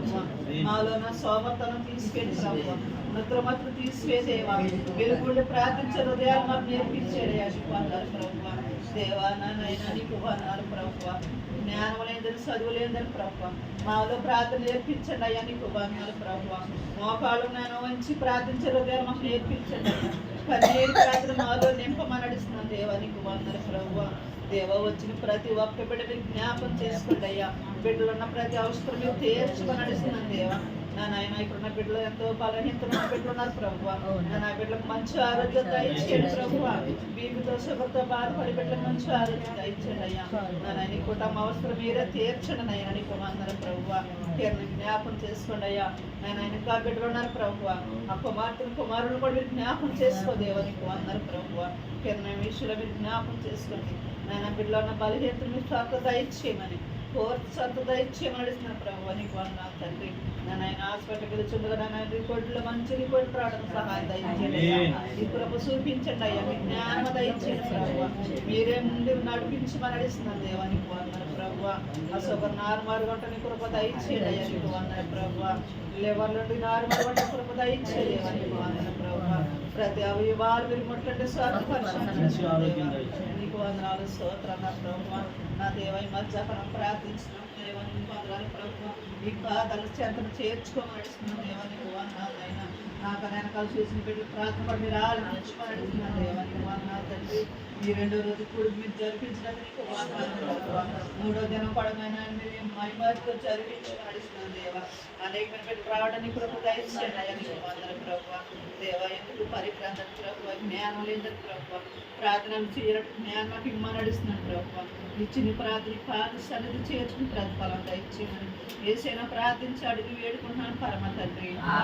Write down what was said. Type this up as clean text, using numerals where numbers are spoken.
ప్రభు. మాలో నా సోమతనం తీసివేయండి ప్రభు. నిద్రమతులు తీసివేసేవా వెలుగుండి ప్రార్థించే హృదయాలు మాకు నేర్పించేడయ్యా నీకు వందనాలు ప్రభు. దేవా నాయనా నీకు వందనాలు ప్రభు. జ్ఞానం లేదని చదువు లేదని ప్రభు. మాలో ప్రార్థన నేర్పించండి అయ్యా నీకు వందనాలు ప్రభు. మోకాళ్ళు నేను వంచి ప్రార్థించే హృదయాలు మాకు నేర్పించండి అయ్యా. కన్నీటి ప్రార్థన మాలో నింపమని నడుస్తున్నాను దేవా నీకు వందనాలు ప్రభు. దేవ వచ్చిన ప్రతి ఒక్క బిడ్డ మీరు జ్ఞాపం చేసుకోండి అయ్యా. బిడ్డలు ఉన్న ప్రతి అవసరం మీరు తీర్చుకొని నడుస్తున్నాను దేవా. నా నాయన ఇప్పుడున్న బిడ్డలు ఎంతో బలహీనతమైన బిడ్డలు ఉన్నారు ప్రభు. నా బిడ్డలకు మంచి ఆరోగ్యం దయచేయండి ప్రభు. బీపీతో షుగర్తో బాధపడి బిడ్డలకు మంచి ఆరోగ్యం దయచేయండి అయ్యా. నా నాయన కుటుంబ అవసరం మీరే తీర్చండి నాయన నీకు వందనాలు ప్రభు. జ్ఞాపం చేసుకోండి అయ్యా. నేను ఇంకా బిడ్డలు ఉన్నారు ప్రభు. ఆ కుమారుడు కూడా మీరు జ్ఞాపం చేసుకోదేవా నీకు వందనాలు ప్రభు. విషయంలో మీరు జ్ఞాపం చేసుకోండి. నేను బిడ్డలో ఉన్న బలహీనతలు మీరు స్వత దయచేయమని స్వత దయచేయమని అడుగుతున్నాను ప్రభు. నీకు వందనాలు తండ్రి. నేను హాస్పిటల్కి వెళ్తుండగా నేను రిపోర్టులో మంచి రిపోర్ట్ రావడం సహాయం దయచేయండి. ఈ కృప చూపించండి అయ్యా. మీ జ్ఞానం దయచేయండి ప్రభు. మీరే ముందు నడిపించమని అడుగుతున్నాను దేవా నీకు వందనాలు ప్రభు. అసలు నార్మల్ వంట నీ కృప దయచేయండి అయ్యా నీకు వందనాలు ప్రభు. లేవర్ నుండి నార్మల్ వంట కృప దయచేయండి నీకు వందనాలు ప్రభు. ప్రతి అవయవాలు మీరు ముట్టండి నీకు వందనాలు స్తోత్రాలు ప్రభు. నా దేవ ఈ మధ్యాహ్నం ప్రార్థించిన దేవా నీకు వందనాలు ప్రభు. ఈ బాధలు చెంతను చేర్చుకోమని అడుగుతున్నాను దేవా నీకు వందనాలు అయినా. నాకు వెనకాల చూసిన బిడ్డలు ప్రార్థన పడి మీరు ఆలోచించుకొని అడుగుతున్నాను దేవా నీకు వందనాలు తండ్రి. ఈ రెండో రోజు కూడా మీరు జరిపించడానికి నీకు వందనాలు. మూడో దినం పడగానే మీరు మహిమతో జరిపించుకొని అడుగుతున్నాను దేవా. అనేక బిడ్డలు రావడానికి కూడా దయచేయండి అయ్యా నీకు వందనాలు ప్రభు. దేవా ఎందుకు పరిప్రాంతం ప్రభు. జ్ఞానం లేదని ప్రభు. ప్రార్థనలు చేయడం జ్ఞానం నాకు ఇమ్మని నడుస్తున్నాను ప్రభు. ఇచ్చిన ప్రార్థన పాద సన్నిధి చేర్చుకుని ప్రతిఫలం దయచేయమని ఏసైనా ప్రార్థించి అడిగి వేడుకుంటున్నాను పరమ తండ్రి.